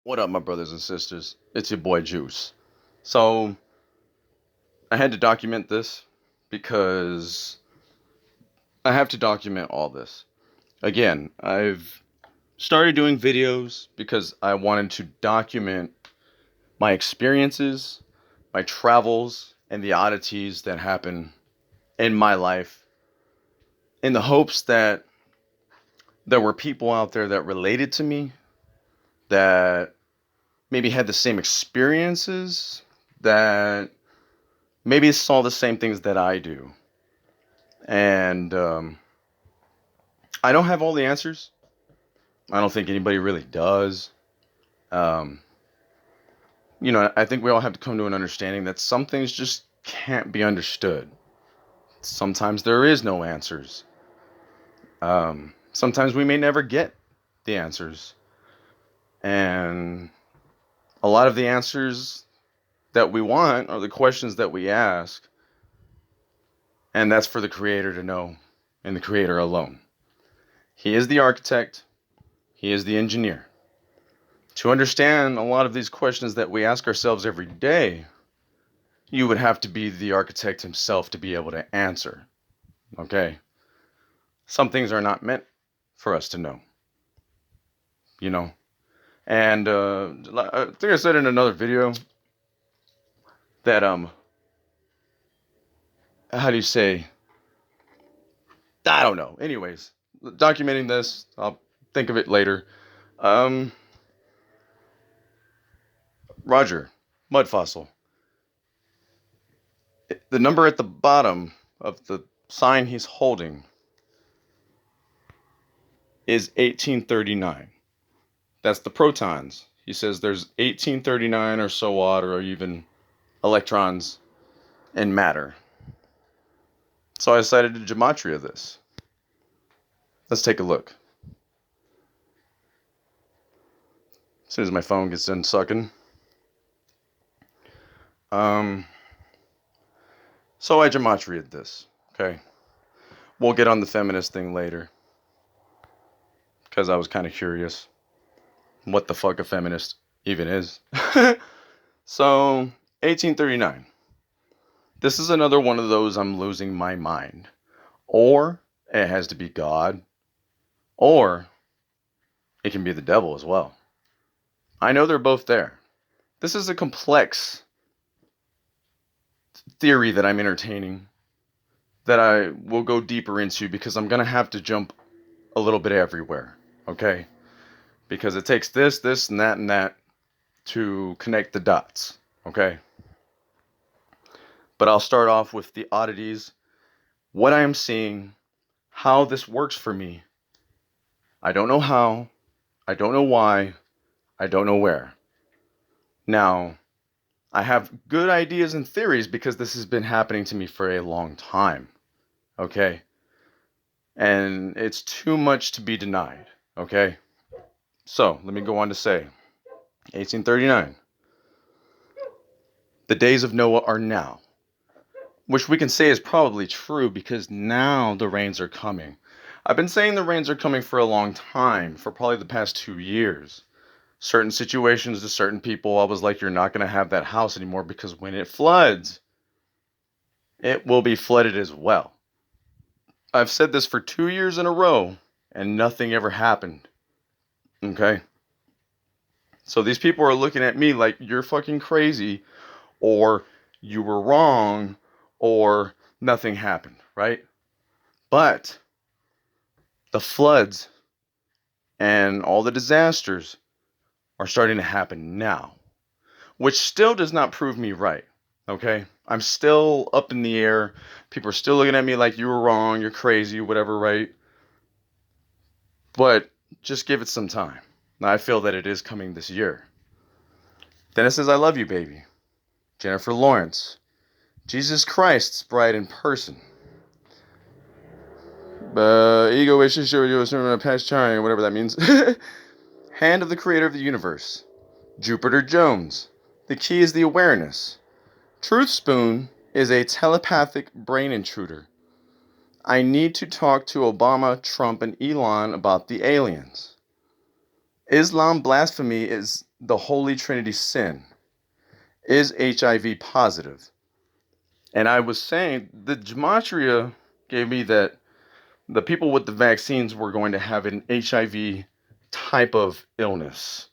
What up, my brothers and sisters? It's your boy Juice. So, I had to document this because I have to document all this. Again, I've started doing videos because I wanted to document my experiences, my travels, and the oddities that happen in my life in the hopes that there were people out there that related to me, that maybe had the same experiences, that maybe saw the same things that I do. And I don't have all the answers. I don't think anybody really does. Um, I think we all have to come to an understanding that some things just can't be understood. Sometimes there is no answers. Sometimes we may never get the answers. And a lot of the answers that we want are the questions that we ask. And that's for the creator to know, and the creator alone. He is the architect. He is the engineer. To understand a lot of these questions that we ask ourselves every day, you would have to be the architect himself to be able to answer. Okay? Some things are not meant for us to know, you know? And I think I said in another video that, how do you say? I don't know. Anyways, documenting this, I'll think of it later. Um, Roger, Mud Fossil. The number at the bottom of the sign he's holding is 1839. That's the protons. He says there's 1839 or so odd or even electrons in matter. So I decided to gematria this. Let's take a look. As soon as my phone gets done sucking. So I gematriaed this. Okay. We'll get on the feminist thing later. Because I was kind of curious what the fuck a feminist even is. So, 1839. This is another one of those I'm losing my mind. Or it has to be God. Or it can be the devil as well. I know they're both there. This is a complex theory that I'm entertaining that I will go deeper into because I'm going to have to jump a little bit everywhere. Okay? Because it takes this, and that to connect the dots. Okay? But I'll start off with the oddities, what I am seeing, how this works for me. I don't know how, I don't know why, I don't know where. Now, I have good ideas and theories because this has been happening to me for a long time. Okay? And it's too much to be denied. Okay? So, let me go on to say 1839. The days of Noah are now. Which we can say is probably true because now the rains are coming. I've been saying the rains are coming for a long time, for probably the past 2 years. Certain situations to certain people, I was like, you're not going to have that house anymore because when it floods, it will be flooded as well. I've said this for 2 years in a row and nothing ever happened. Okay? So these people are looking at me like you're fucking crazy or you were wrong or nothing happened, right? But the floods and all the disasters are starting to happen now, which still does not prove me right. Okay? I'm still up in the air. People are still looking at me like you were wrong, you're crazy, whatever, right? But just give it some time. Now, I feel that it is coming this year. Then it says, I love you, baby. Jennifer Lawrence. Jesus Christ's bride in person. Ego wishes show you a past charring, whatever that means. Hand of the creator of the universe. Jupiter Jones. The key is the awareness. Truth Spoon is a telepathic brain intruder. I need to talk to Obama, Trump, and Elon about the aliens. Islam blasphemy is the Holy Trinity sin, is HIV positive. And I was saying the gematria gave me that the people with the vaccines were going to have an HIV type of illness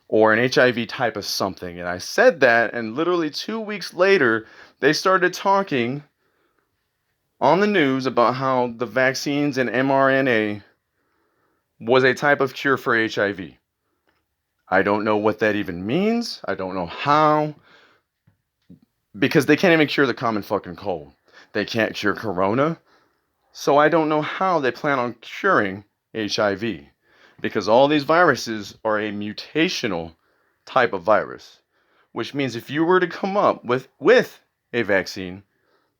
or an HIV type of something. And I said that, and literally 2 weeks later, they started talking on the news about how the vaccines and mRNA was a type of cure for HIV. I don't know what that even means. I don't know how. Because they can't even cure the common fucking cold. They can't cure corona. So I don't know how they plan on curing HIV. Because all these viruses are a mutational type of virus. Which means if you were to come up with a vaccine,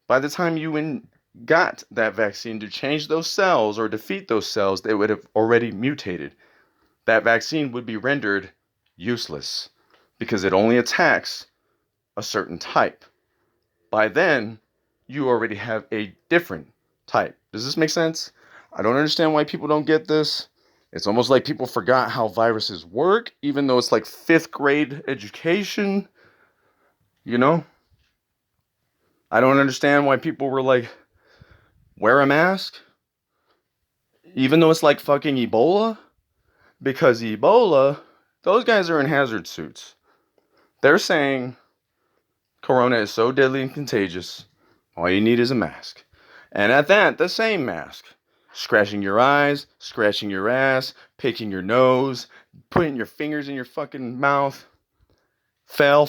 by the time you got that vaccine to change those cells or defeat those cells, they would have already mutated. That vaccine would be rendered useless because it only attacks a certain type. By then, you already have a different type. Does this make sense? I don't understand why people don't get this. It's almost like people forgot how viruses work, even though it's like 5th grade education. You know? I don't understand why people were like, wear a mask, even though it's like fucking Ebola. Because Ebola, those guys are in hazard suits. They're saying corona is so deadly and contagious, all you need is a mask. And at that, the same mask. Scratching your eyes, scratching your ass, picking your nose, putting your fingers in your fucking mouth. Fell.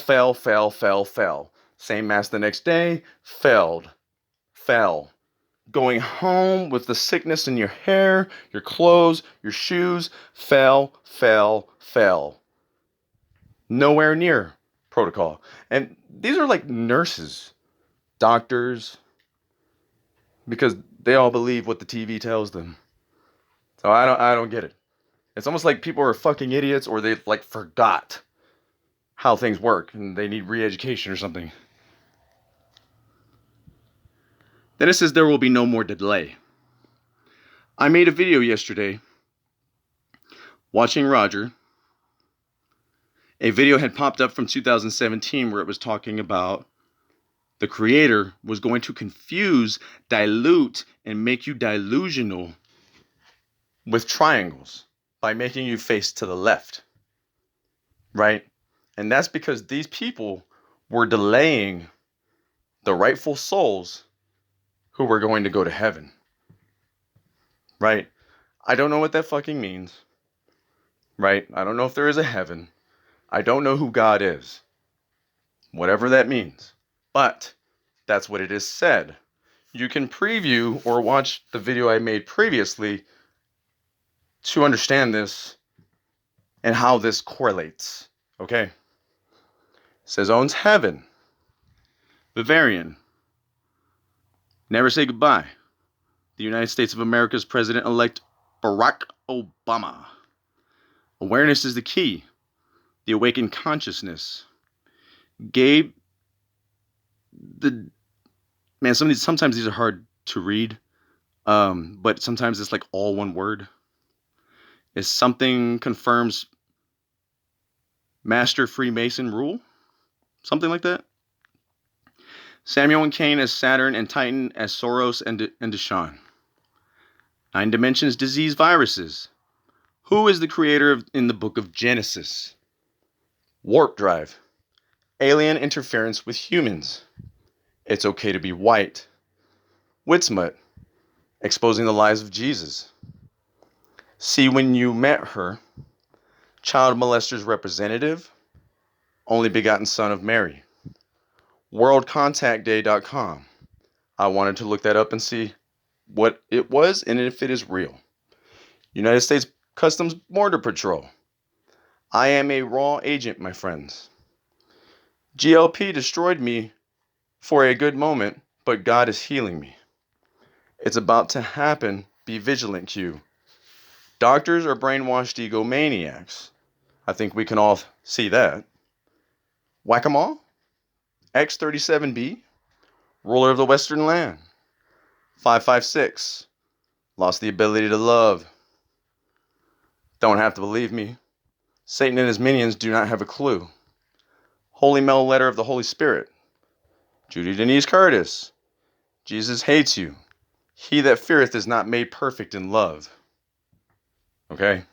Same mask the next day, fell. Going home with the sickness in your hair, your clothes, your shoes, fell. Nowhere near protocol. And these are like nurses, doctors, because they all believe what the TV tells them. So I don't get it. It's almost like people are fucking idiots or they like forgot how things work and they need re-education or something. Then it says there will be no more delay. I made a video yesterday watching Roger. A video had popped up from 2017 where it was talking about the creator was going to confuse, dilute, and make you delusional with triangles by making you face to the left. Right? And that's because these people were delaying the rightful souls who were going to go to heaven. Right? I don't know what that fucking means. Right? I don't know if there is a heaven. I don't know who God is. Whatever that means. But that's what it is said. You can preview or watch the video I made previously to understand this and how this correlates. Okay? It says owns heaven. Bavarian. Never say goodbye. The United States of America's President-elect Barack Obama. Awareness is the key. The awakened consciousness. Gabe. Sometimes these are hard to read. But sometimes it's like all one word. Is something confirms Master Freemason rule? Something like that. Samuel and Cain as Saturn and Titan as Soros and Deshaun. 9 dimensions, disease, viruses. Who is the creator in the book of Genesis? Warp drive. Alien interference with humans. It's okay to be white. Witzmut. Exposing the lies of Jesus. See when you met her. Child molester's representative. Only begotten son of Mary. WorldContactDay.com. I wanted to look that up and see what it was and if it is real. United States Customs Border Patrol. I am a raw agent, my friends. GLP destroyed me for a good moment, but God is healing me. It's about to happen. Be vigilant, Q. Doctors are brainwashed egomaniacs. I think we can all see that. Whack-a-mole? X-37B? Ruler of the Western Land. 556. Lost the ability to love. Don't have to believe me. Satan and his minions do not have a clue. Holy mail letter of the Holy Spirit. Judy Denise Curtis. Jesus hates you. He that feareth is not made perfect in love. Okay?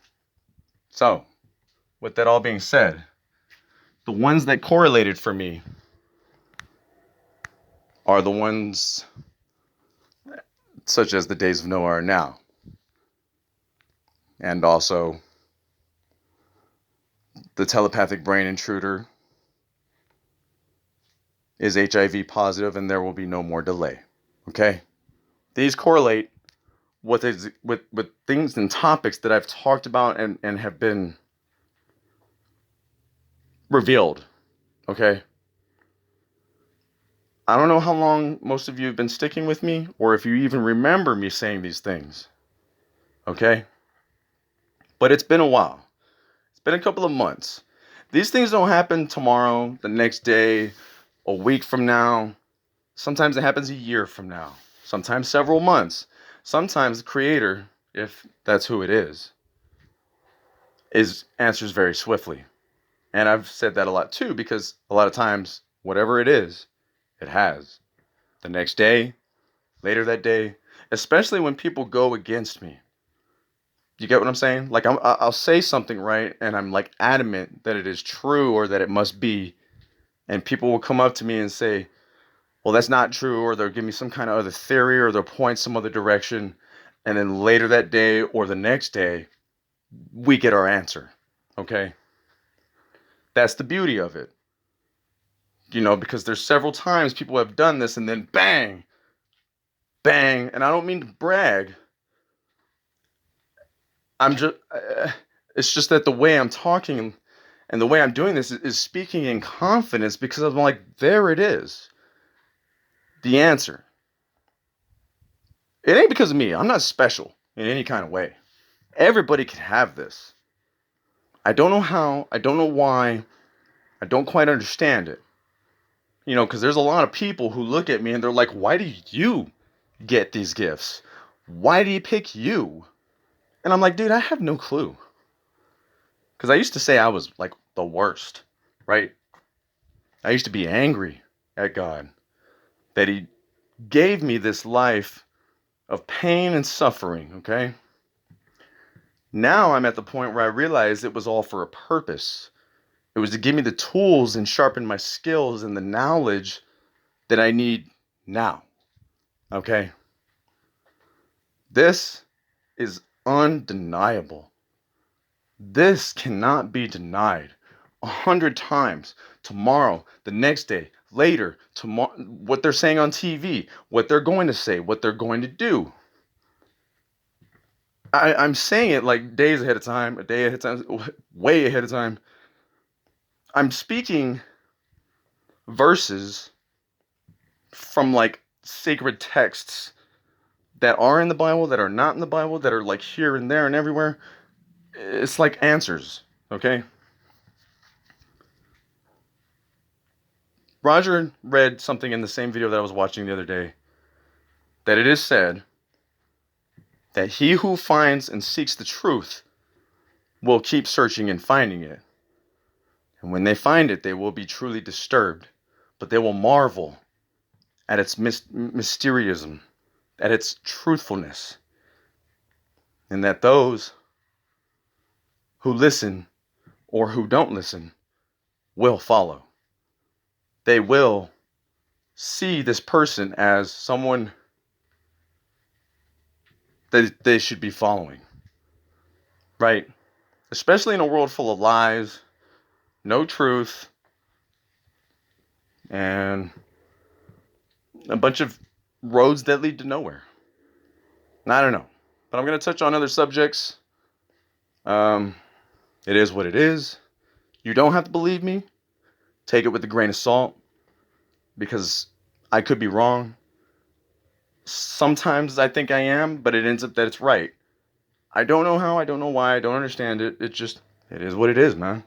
So, with that all being said, the ones that correlated for me are the ones such as the days of Noah are now. And also the telepathic brain intruder is HIV positive and there will be no more delay. Okay? These correlate with things and topics that I've talked about and have been revealed. Okay? I don't know how long most of you have been sticking with me or if you even remember me saying these things. Okay? But it's been a while. It's been a couple of months. These things don't happen tomorrow, the next day, a week from now. Sometimes it happens a year from now. Sometimes several months. Sometimes the creator, if that's who it is answers very swiftly. And I've said that a lot too, because a lot of times, whatever it is, it has. The next day, later that day, especially when people go against me. You get what I'm saying? Like I'll say something, right, and I'm like adamant that it is true or that it must be, and people will come up to me and say, well, that's not true, or they'll give me some kind of other theory, or they'll point some other direction, and then later that day or the next day, we get our answer. Okay? That's the beauty of it. You know, because there's several times people have done this, and then bang, bang, and I don't mean to brag. It's just that the way I'm talking and the way I'm doing this is speaking in confidence, because I'm like, there it is. The answer. It ain't because of me. I'm not special in any kind of way. Everybody can have this. I don't know how. I don't know why. I don't quite understand it. You know, because there's a lot of people who look at me and they're like, why do you get these gifts? Why do you pick you? And I'm like, dude, I have no clue. Because I used to say I was like the worst, right? I used to be angry at God that He gave me this life of pain and suffering, okay? Now I'm at the point where I realize it was all for a purpose. It was to give me the tools and sharpen my skills and the knowledge that I need now, okay? This is undeniable. This cannot be denied. 100 times. Tomorrow, the next day, later, tomorrow, what they're saying on TV, what they're going to say, what they're going to do. I'm saying it like days ahead of time, a day ahead of time, way ahead of time. I'm speaking verses from like sacred texts that are in the Bible, that are not in the Bible, that are like here and there and everywhere. It's like answers, okay? Roger read something in the same video that I was watching the other day, that it is said that he who finds and seeks the truth will keep searching and finding it. And when they find it, they will be truly disturbed, but they will marvel at its mysteriousness, at its truthfulness, and that those who listen or who don't listen will follow. They will see this person as someone that they should be following, right? Especially in a world full of lies, no truth, and a bunch of roads that lead to nowhere. I don't know, but I'm going to touch on other subjects. It is what it is. You don't have to believe me. Take it with a grain of salt, because I could be wrong. Sometimes I think I am, but it ends up that it's right. I don't know how, I don't know why, I don't understand it. It is what it is, man.